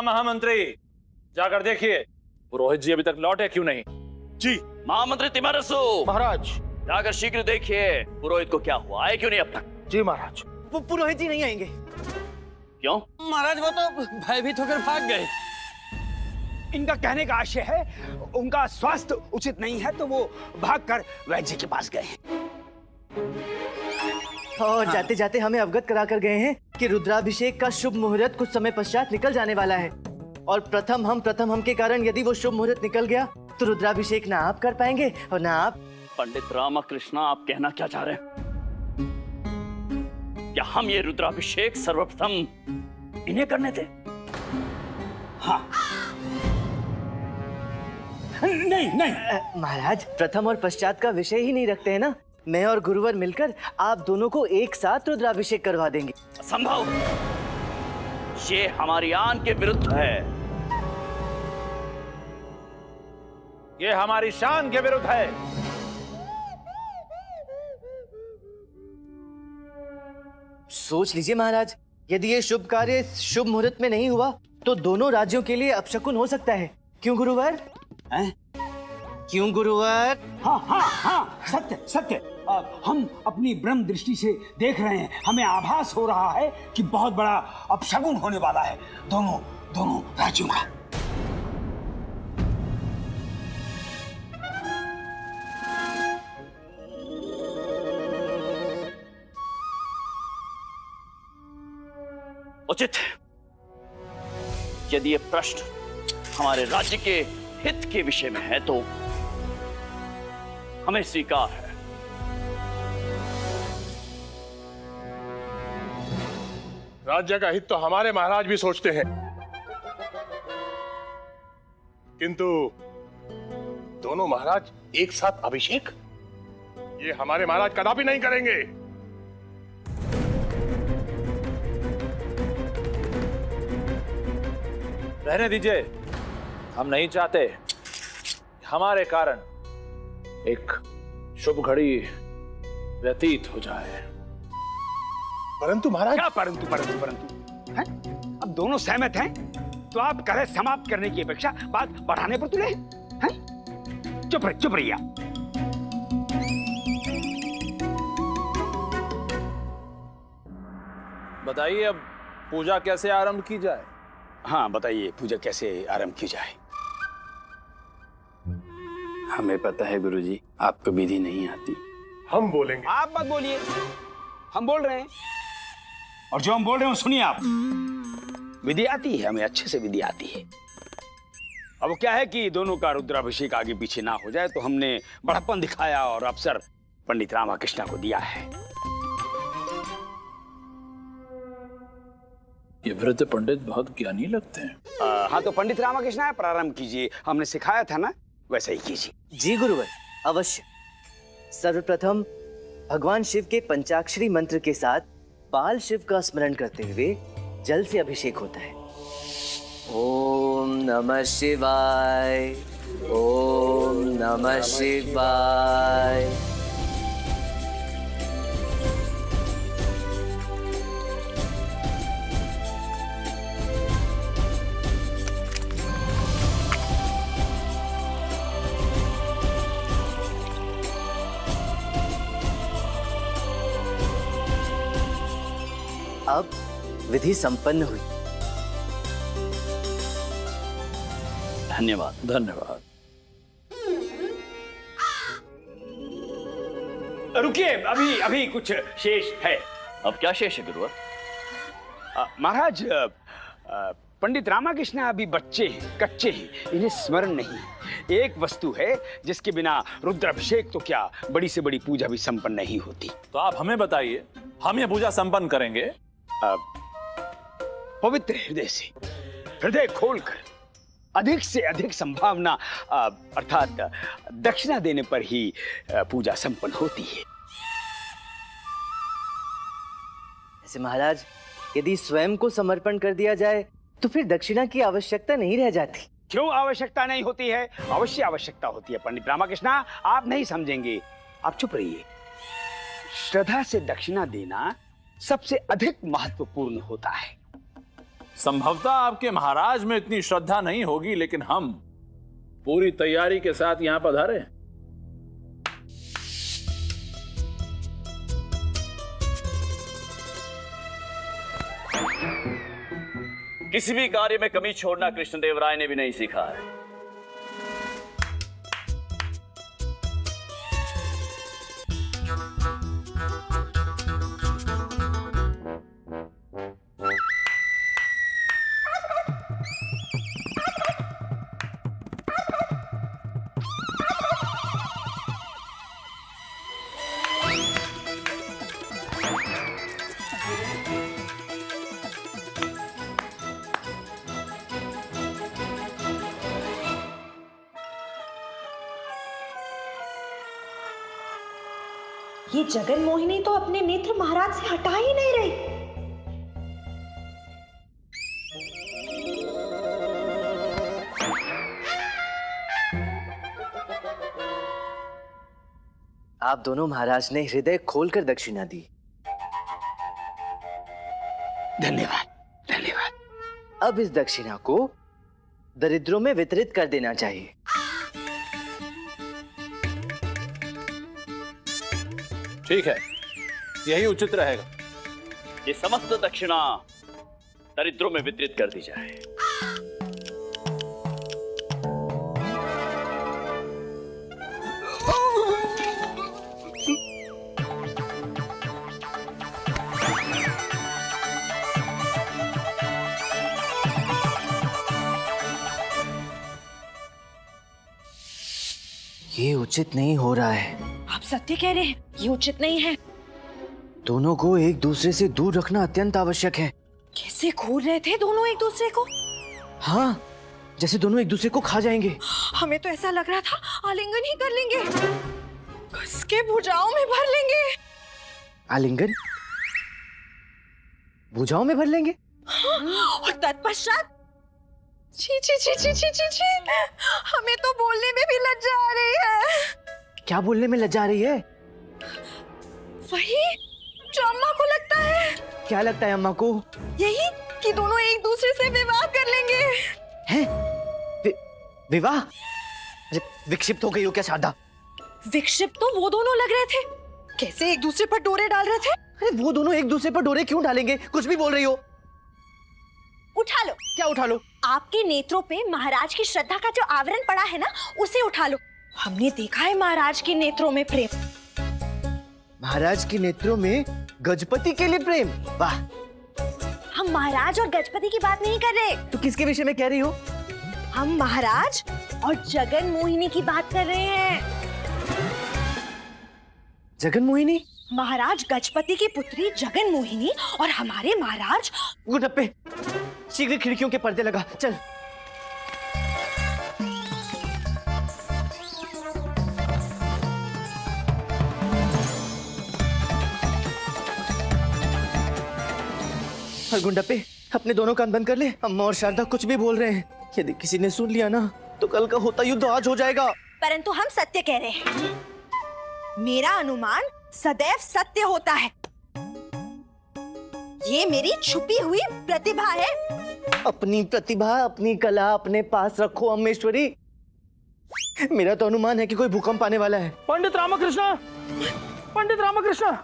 महामंत्री, जाकर देखिए पुरोहित जी अभी तक लौटे क्यों नहीं। जी महामंत्री तिमरसु, महाराज। जाकर शीघ्र देखिए पुरोहित को क्या हुआ, आए क्यों नहीं अब तक। जी महाराज। वो पुरोहित जी नहीं आएंगे। क्यों? महाराज वो तो भयभीत होकर भाग गए। इनका कहने का आशय है उनका स्वास्थ्य उचित नहीं है तो वो भागकर वैद्य जी के पास गए। और जाते जाते हमें अवगत करा कर गए हैं कि रुद्राभिषेक का शुभ मुहूर्त कुछ समय पश्चात निकल जाने वाला है और प्रथम हम के कारण यदि वो शुभ मुहूर्त निकल गया तो रुद्राभिषेक ना आप कर पाएंगे और ना आप। पंडित रामकृष्ण, आप कहना क्या चाह रहे हैं? क्या हम ये रुद्राभिषेक सर्वप्रथम इन्हें करने थे? हाँ। नहीं महाराज, प्रथम और पश्चात का विषय ही नहीं रखते हैं ना। मैं और गुरुवर मिलकर आप दोनों को एक साथ रुद्राभिषेक करवा देंगे। असंभव, ये हमारी आन के विरुद्ध है। ये हमारी शान के विरुद्ध है। सोच लीजिए महाराज, यदि ये शुभ कार्य शुभ मुहूर्त में नहीं हुआ तो दोनों राज्यों के लिए अपशकुन हो सकता है। क्यों गुरुवर? क्यों गुरुवर? हाँ, सत्य। हम अपनी ब्रह्म दृष्टि से देख रहे हैं, हमें आभास हो रहा है कि बहुत बड़ा अपशगुन होने वाला है दोनों राज्यों का। उचित है। यदि ये प्रश्न हमारे राज्य के हित के विषय में है तो हमें स्वीकार है। राज्य का हित तो हमारे महाराज भी सोचते हैं, किंतु दोनों महाराज एक साथ अभिषेक, ये हमारे महाराज कदापि नहीं करेंगे। रहने दीजिए, हम नहीं चाहते हमारे कारण एक शुभ घड़ी व्यतीत हो जाए। परंतु महाराज। क्या परंतु हैं? अब दोनों सहमत हैं तो आप कलह समाप्त करने की अपेक्षा बात बढ़ाने पर तुले हैं? चुप रहिए आप। बताइए अब पूजा कैसे आरंभ की जाए। हाँ बताइए, पूजा कैसे आरंभ की जाए? हमें पता है गुरुजी, आपको विधि नहीं आती। हम बोलेंगे। आप मत बोलिए, हम बोल रहे हैं और जो हम बोल रहे हैं सुनिए आप। विधि आती है, हमें अच्छे से विधि आती है। अब वो क्या है कि दोनों का रुद्राभिषेक आगे पीछे ना हो जाए तो हमने बड़प्पन दिखाया और अवसर पंडित रामकृष्ण को दिया है। ये वृद्ध पंडित बहुत ज्ञानी लगते हैं। हाँ तो पंडित रामकृष्ण प्रारंभ कीजिए, हमने सिखाया था ना, वैसा ही कीजिए। जी गुरुवर, अवश्य। सर्वप्रथम भगवान शिव के पंचाक्षरी मंत्र के साथ बाल शिव का स्मरण करते हुए जल से अभिषेक होता है। ओम नमः शिवाय, ओम नमः शिवाय। अब विधि संपन्न हुई। धन्यवाद। रुकिए, अभी कुछ शेष है। अब क्या शेष है गुरुवर? महाराज, पंडित रामकृष्ण अभी बच्चे हैं, कच्चे हैं, इन्हें स्मरण नहीं। एक वस्तु है जिसके बिना रुद्राभिषेक तो क्या बड़ी से बड़ी पूजा भी संपन्न नहीं होती। तो आप हमें बताइए, हम ये पूजा संपन्न करेंगे पवित्र हृदय से, हृदय खोलकर, अधिक से अधिक संभावना अर्थात दक्षिणा देने पर ही पूजा संपन्न होती है। ऐसे महाराज, यदि स्वयं को समर्पण कर दिया जाए तो फिर दक्षिणा की आवश्यकता नहीं रह जाती। क्यों आवश्यकता नहीं होती है? अवश्य आवश्यकता होती है पंडित रामकृष्ण, आप नहीं समझेंगे। आप चुप रहिए। श्रद्धा से दक्षिणा देना सबसे अधिक महत्वपूर्ण होता है। संभवतः आपके महाराज में इतनी श्रद्धा नहीं होगी, लेकिन हम पूरी तैयारी के साथ यहां पधारे हैं। किसी भी कार्य में कमी छोड़ना कृष्णदेवराय ने भी नहीं सीखा है। ये जगन मोहिनी तो अपने नेत्र महाराज से हटा ही नहीं रही। आप दोनों महाराज ने हृदय खोलकर दक्षिणा दी। धन्यवाद, धन्यवाद। अब इस दक्षिणा को दरिद्रों में वितरित कर देना चाहिए। ठीक है, यही उचित रहेगा। ये समस्त दक्षिणा दरिद्रों में वितरित कर दी जाए। ये उचित नहीं हो रहा है। आप सत्य कह रहे हैं, ये उचित नहीं है। दोनों को एक दूसरे से दूर रखना अत्यंत आवश्यक है। कैसे घूर रहे थे दोनों एक दूसरे को? हाँ, जैसे दोनों एक दूसरे को खा जाएंगे। हमें तो ऐसा लग रहा था आलिंगन ही कर लेंगे, कस के भुजाओं में भर लेंगे। आलिंगन भुजाओं में भर लेंगे? और तत्पश्चात छी छी छी छी छी छी छी, हमें तो बोलने में भी लज्जा आ रही है। क्या बोलने में लज्जा आ रही है? वही जो अम्मा को लगता है। क्या लगता है अम्मा को? यही कि दोनों एक दूसरे से विवाह कर लेंगे। हैं? विवाह? अरे विक्षिप्त हो गई हो क्या शारदा? विक्षिप्त तो वो दोनों लग रहे थे, कैसे एक दूसरे पर डोरे डाल रहे थे। अरे वो दोनों एक दूसरे पर डोरे क्यों डालेंगे? कुछ भी बोल रही हो। उठा लो। क्या उठा लो? आपके नेत्रों पे महाराज की श्रद्धा का जो आवरण पड़ा है ना, उसे उठा लो। हमने देखा है महाराज के नेत्रों में प्रेम। महाराज के नेत्रों में गजपति के लिए प्रेम? वाह। हम महाराज और गजपति की बात नहीं कर रहे। तो किसके विषय में कह रही हो? हम महाराज और जगन मोहिनी की बात कर रहे हैं। जगन मोहिनी? महाराज गजपति की पुत्री जगन मोहिनी और हमारे महाराज। गुडप्पे, शीघ्र खिड़कियों के पर्दे लगा। चल। गुंडप्पे, अपने दोनों कान बंद कर ले। अम्मा और शारदा कुछ भी बोल रहे हैं। यदि किसी ने सुन लिया ना, तो कल का होता युद्ध आज हो जाएगा। परंतु हम सत्य कह रहे हैं। मेरा अनुमान सदैव सत्य होता है। ये मेरी छुपी हुई प्रतिभा है। अपनी प्रतिभा, अपनी कला अपने पास रखो अम्मेश्वरी। मेरा तो अनुमान है कि कोई भूकंप आने वाला है। पंडित रामकृष्ण, पंडित रामकृष्ण,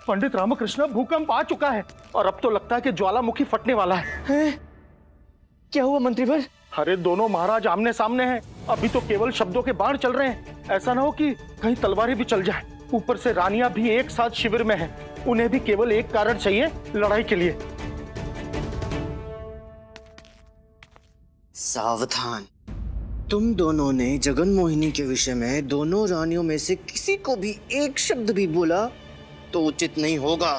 पंडित रामकृष्ण, भूकंप आ चुका है और अब तो लगता है कि ज्वालामुखी फटने वाला है। क्या हुआ मंत्रीवर? अरे दोनों महाराज आमने सामने हैं। अभी तो केवल शब्दों के बाण चल रहे हैं, ऐसा ना हो कि कहीं तलवारें भी चल जाए। ऊपर से रानियां भी एक साथ शिविर में हैं। उन्हें भी केवल एक कारण चाहिए लड़ाई के लिए। सावधान, तुम दोनों ने जगन मोहिनी के विषय में दोनों रानियों में से किसी को भी एक शब्द भी बोला तो उचित नहीं होगा।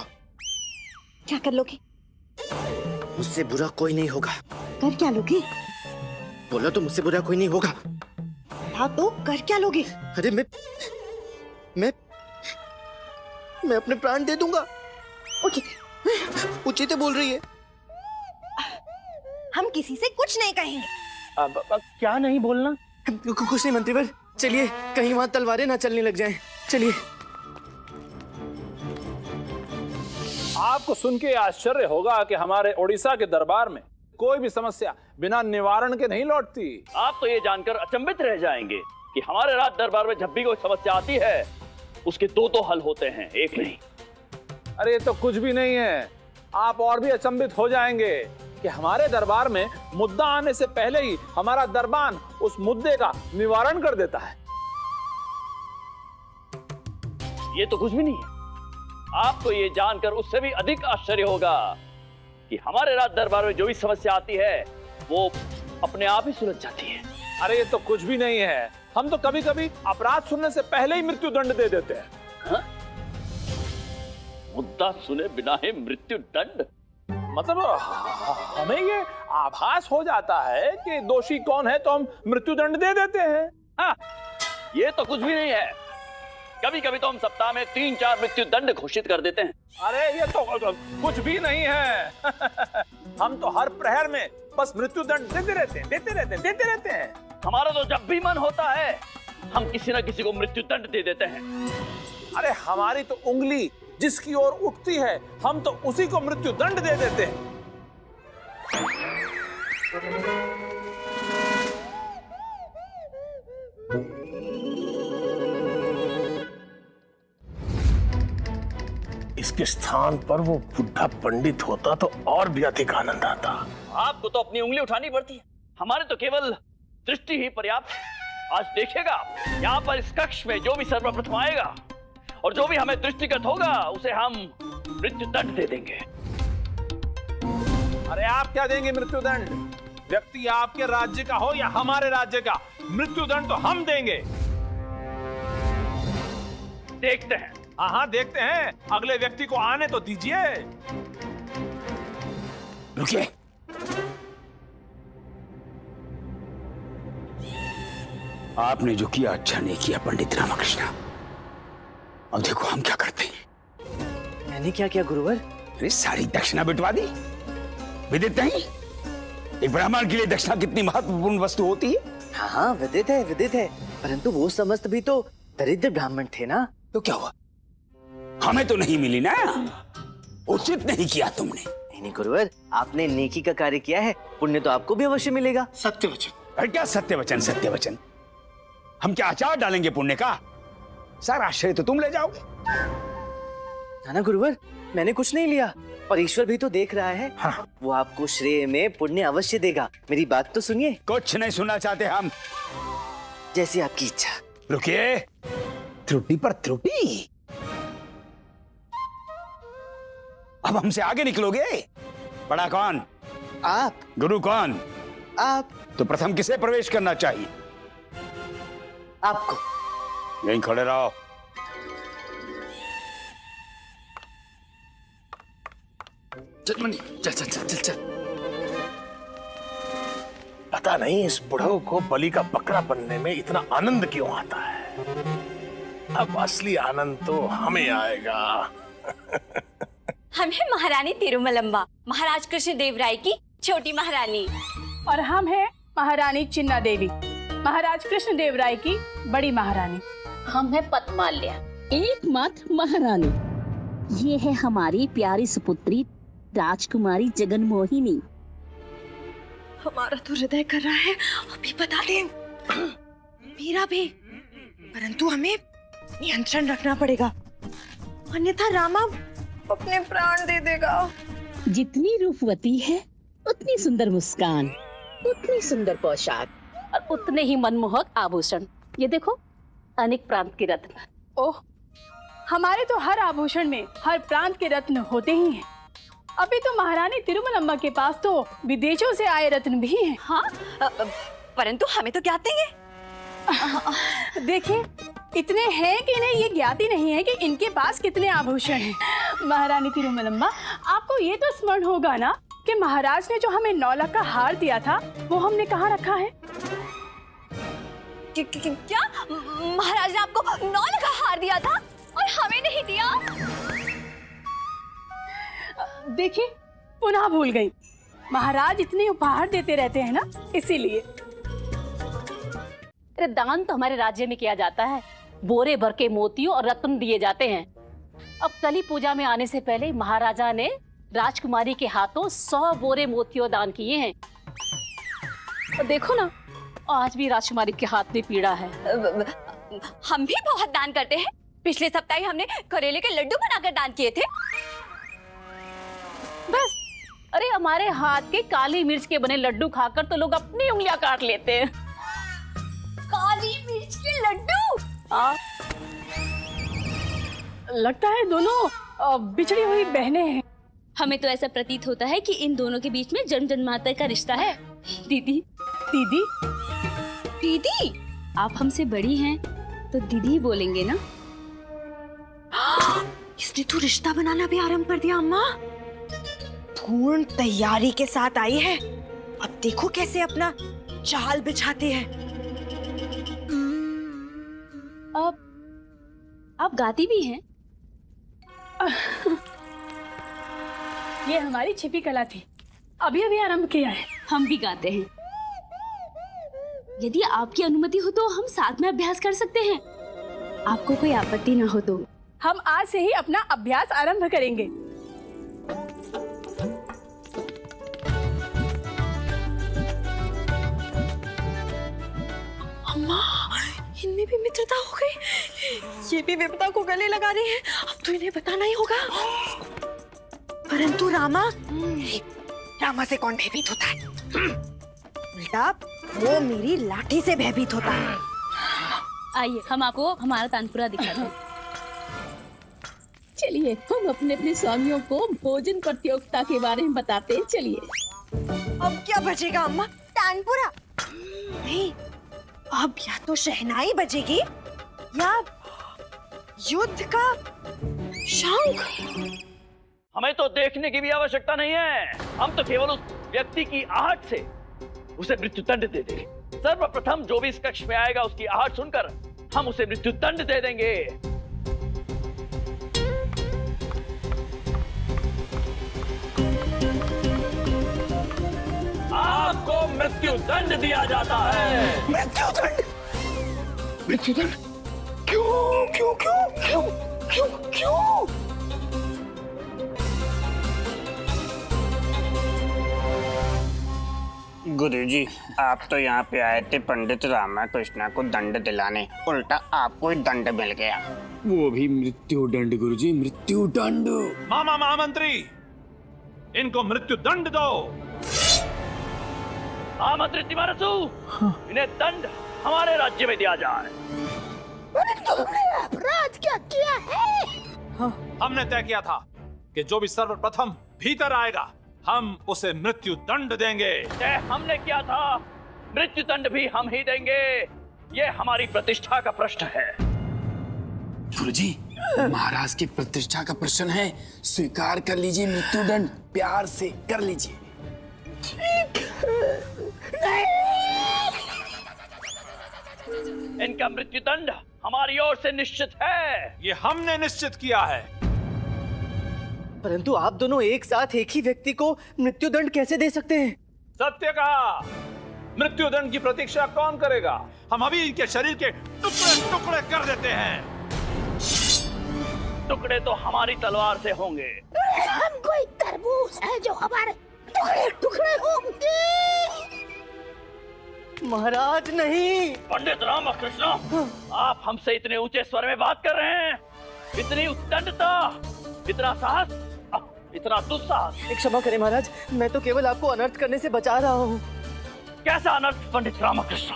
क्या कर लोगे? मुझसे बुरा कोई नहीं होगा। कर क्या लोगे? बोला तो मुझसे बुरा कोई नहीं होगा। हाँ तो कर क्या लोगे? अरे मैं अपने प्राण दे दूंगा। उचित बोल रही है। हम किसी से कुछ नहीं कहेंगे। अब क्या नहीं बोलना? कुछ नहीं मंत्रीवर, चलिए कहीं वहां तलवारें ना चलने लग जाएं। चलिए। आपको सुन के आश्चर्य होगा कि हमारे ओडिशा के दरबार में कोई भी समस्या बिना निवारण के नहीं लौटती। आप तो ये जानकर अचंभित रह जाएंगे कि हमारे राज दरबार में जब भी कोई समस्या आती है उसके दो हल होते हैं, एक नहीं। अरे ये तो कुछ भी नहीं है। आप और भी अचंभित हो जाएंगे कि हमारे दरबार में मुद्दा आने से पहले ही हमारा दरबान उस मुद्दे का निवारण कर देता है। ये तो कुछ भी नहीं है। आपको ये जानकर उससे भी अधिक आश्चर्य होगा कि हमारे राज दरबार में जो भी समस्या आती है वो अपने आप ही सुलझ जाती है। अरे ये तो कुछ भी नहीं है। हम तो कभी कभी अपराध सुनने से पहले ही मृत्यु दंड दे देते हैं। हाँ? मुद्दा सुने बिना ही मृत्यु दंड? मतलब हमें ये आभास हो जाता है कि दोषी कौन है तो हम मृत्यु दंड दे देते हैं। हाँ, ये तो कुछ भी नहीं है। कभी कभी तो हम सप्ताह में 3-4 मृत्यु दंड घोषित कर देते हैं। अरे ये तो कुछ भी नहीं है। हम तो हर प्रहर में बस मृत्यु दंड देते रहते हैं। हमारा तो जब भी मन होता है हम किसी न किसी को मृत्यु दंड दे देते हैं। अरे हमारी तो उंगली जिसकी ओर उठती है हम तो उसी को मृत्यु दंड दे देते हैं। इसके स्थान पर वो बुढ़ा पंडित होता तो और भी अधिक आनंद आता। आपको तो अपनी उंगली उठानी पड़ती है, हमारे तो केवल दृष्टि ही पर्याप्त है। आज देखिएगा यहाँ पर इस कक्ष में जो भी सर्वप्रथम आएगा और जो भी हमें दृष्टिगत होगा उसे हम मृत्यु दंड दे देंगे। अरे आप क्या देंगे मृत्यु दंड? व्यक्ति आपके राज्य का हो या हमारे राज्य का, मृत्यु दंड तो हम देंगे। देखते हैं। हाँ देखते हैं। अगले व्यक्ति को आने तो दीजिए। रुकिए। आपने जो किया अच्छा नहीं किया पंडित रामकृष्ण। अब देखो हम क्या करते हैं। मैंने क्या किया गुरुवर? अरे सारी दक्षिणा बिटवा दी। विदित नहीं एक ब्राह्मण के लिए दक्षिणा कितनी महत्वपूर्ण वस्तु होती है? हाँ विदित है, परंतु वो समस्त भी तो दरिद्र ब्राह्मण थे ना। तो क्या हुआ? हमें तो नहीं मिली ना। उचित नहीं किया तुमने। नहीं गुरुवर, आपने नेकी का कार्य किया है, पुण्य तो आपको भी अवश्य मिलेगा। सत्य वचन। अरे क्या सत्य वचन? हम क्या आचार डालेंगे पुण्य का? सारा श्रेय तो तुम ले जाओगे। ना गुरुवर, मैंने कुछ नहीं लिया और ईश्वर भी तो देख रहा है। हाँ। वो आपको श्रेय में पुण्य अवश्य देगा। मेरी बात तो सुनिए। कुछ नहीं सुनना चाहते हम। जैसी आपकी इच्छा। रुकिए। त्रुटि पर त्रुटि। अब हमसे आगे निकलोगे? बड़ा कौन? आप। गुरु कौन? आप। तो प्रथम किसे प्रवेश करना चाहिए? आपको। यहीं खड़े रहो। चल मनी, चल। पता नहीं इस बुढ़ऊ को बलि का बकरा बनने में इतना आनंद क्यों आता है। अब असली आनंद तो हमें आएगा। हम हैं महारानी तिरुमलम्बा, महाराज कृष्णदेव राय की छोटी महारानी। और हम हैं महारानी चिन्ना देवी, महाराज कृष्णदेव राय की बड़ी महारानी। हम हैं पद्माल्या, एकमात्र महारानी। ये है हमारी प्यारी सुपुत्री राजकुमारी जगनमोहिनी। हमारा तो हृदय कर रहा है अभी बता दें। मेरा भी, परंतु हमें नियंत्रण रखना पड़ेगा, अन्यथा रामा अपने प्राण दे देगा। जितनी रूपवती है उतनी सुंदर मुस्कान, उतनी सुंदर पोशाक और उतने ही मनमोहक आभूषण। ये देखो, अनेक प्रांत के रत्न। ओह, हमारे तो हर आभूषण में हर प्रांत के रत्न होते ही हैं। अभी तो महारानी तिरुमलम्बा के पास तो विदेशों से आए रत्न भी हैं। हाँ, परंतु हमें तो ज्ञात नहीं है। देखिए, इतने हैं कि इन्हें ये ज्ञात ही नहीं है कि इनके पास कितने आभूषण हैं। महारानी तिरुमलम्बा, आपको ये तो स्मरण होगा ना कि महाराज ने जो हमें 9 लाख का हार दिया था वो हमने कहाँ रखा है? क्या महाराज ने आपको 9 लाख का हार दिया था और हमें नहीं दिया? देखिए, पुनः भूल गई। महाराज इतने उपहार देते रहते हैं ना, इसीलिए। दान तो हमारे राज्य में किया जाता है। बोरे भर के मोतियों और रत्न दिए जाते हैं। अब कली पूजा में आने से पहले महाराजा ने राजकुमारी के हाथों 100 बोरे मोतियों दान किए हैं। और देखो ना, आज भी राजकुमारी के हाथ में पीड़ा है। हम भी बहुत दान करते हैं। पिछले सप्ताह ही हमने करेले के लड्डू बनाकर दान किए थे। बस, अरे हमारे हाथ के काली मिर्च के बने लड्डू खाकर तो लोग अपनी उंगलियां काट लेते हैं। काली मिर्च के लड्डू? लगता है दोनों बिछड़ी हुई बहनें हैं। हमें तो ऐसा प्रतीत होता है कि इन दोनों के बीच में जन्म जन्मांतर का रिश्ता है। दीदी, दीदी, दीदी, आप हमसे बड़ी हैं तो दीदी ही बोलेंगे ना। इसने तो रिश्ता बनाना भी आरंभ कर दिया अम्मा। पूर्ण तैयारी के साथ आई है। अब देखो कैसे अपना जाल बिछाती है। आप गाती भी हैं? ये हमारी छिपी कला थी, अभी अभी आरंभ किया है। हम भी गाते हैं। यदि आपकी अनुमति हो तो हम साथ में अभ्यास कर सकते हैं। आपको कोई आपत्ति ना हो तो। हम आज से ही अपना अभ्यास आरंभ करेंगे। अम्मा, इनमें भी मित्रता हो गई। ये भी विपदा को गले लगा रही है। अब तो इन्हें बताना ही होगा। परंतु रामा से कौन भयभीत होता है? उल्टा वो मेरी लाठी से भयभीत होता है। आइए, हम आपको हमारा तानपुरा दिखाते हैं। चलिए, हम अपने अपने स्वामियों को भोजन प्रतियोगिता के बारे में बताते हैं। चलिए। अब क्या बजेगा अम्मा? तानपुरा नहीं, अब या तो शहनाई बजेगी या युद्ध का शंख। हमें तो देखने की भी आवश्यकता नहीं है। हम तो केवल उस व्यक्ति की आहट से उसे मृत्युदंड दे देंगे। सर्वप्रथम जो भी इस कक्ष में आएगा उसकी आहट सुनकर हम उसे मृत्युदंड दे देंगे। आपको मृत्युदंड दिया जाता है। मृत्युदंड? मृत्युदंड? क्यों क्यों क्यों क्यों क्यों क्यों? गुरुजी, आप तो यहाँ पे आए थे पंडित रामाकृष्ण को दंड दिलाने, उल्टा आपको ही दंड मिल गया। वो भी मृत्युदंड गुरुजी, मृत्युदंड। मामा महामंत्री, इनको मृत्युदंड दो। महामंत्री तिमरसु, इन्हें दंड हमारे राज्य में दिया जाए। तुमने अपराध क्या किया है? हमने तय किया था कि जो भी सर्वप्रथम भीतर आएगा हम उसे मृत्युदंड देंगे। तय हमने किया था, मृत्युदंड भी हम ही देंगे। ये हमारी प्रतिष्ठा का प्रश्न है। गुरुजी, महाराज की प्रतिष्ठा का प्रश्न है, स्वीकार कर लीजिए मृत्युदंड, प्यार से कर लीजिए। इनका मृत्युदंड हमारी ओर से निश्चित है। ये हमने निश्चित किया है। परंतु आप दोनों एक साथ एक ही व्यक्ति को मृत्युदंड कैसे दे सकते हैं? सत्य कहा। मृत्युदंड की प्रतीक्षा कौन करेगा? हम अभी इनके शरीर के टुकड़े टुकड़े कर देते हैं। टुकड़े तो हमारी तलवार से होंगे। हम कोई तरबूज है जो हमारे टुकड़े टुकड़े होंगे? महाराज नहीं। पंडित रामकृष्ण, आप हमसे इतने ऊंचे स्वर में बात कर रहे हैं। इतनी उद्दंडता, इतना साहस, इतना दुस्साहस। क्षमा करें महाराज, मैं तो केवल आपको अनर्थ करने से बचा रहा हूँ। कैसा अनर्थ पंडित रामकृष्ण?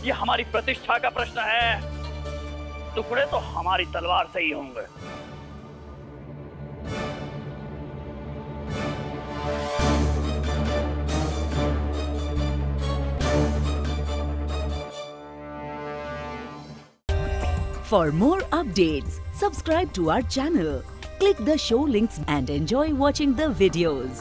ये हमारी प्रतिष्ठा का प्रश्न है। टुकड़े तो हमारी तलवार से ही होंगे। For more updates, subscribe to our channel, click the show links and enjoy watching the videos.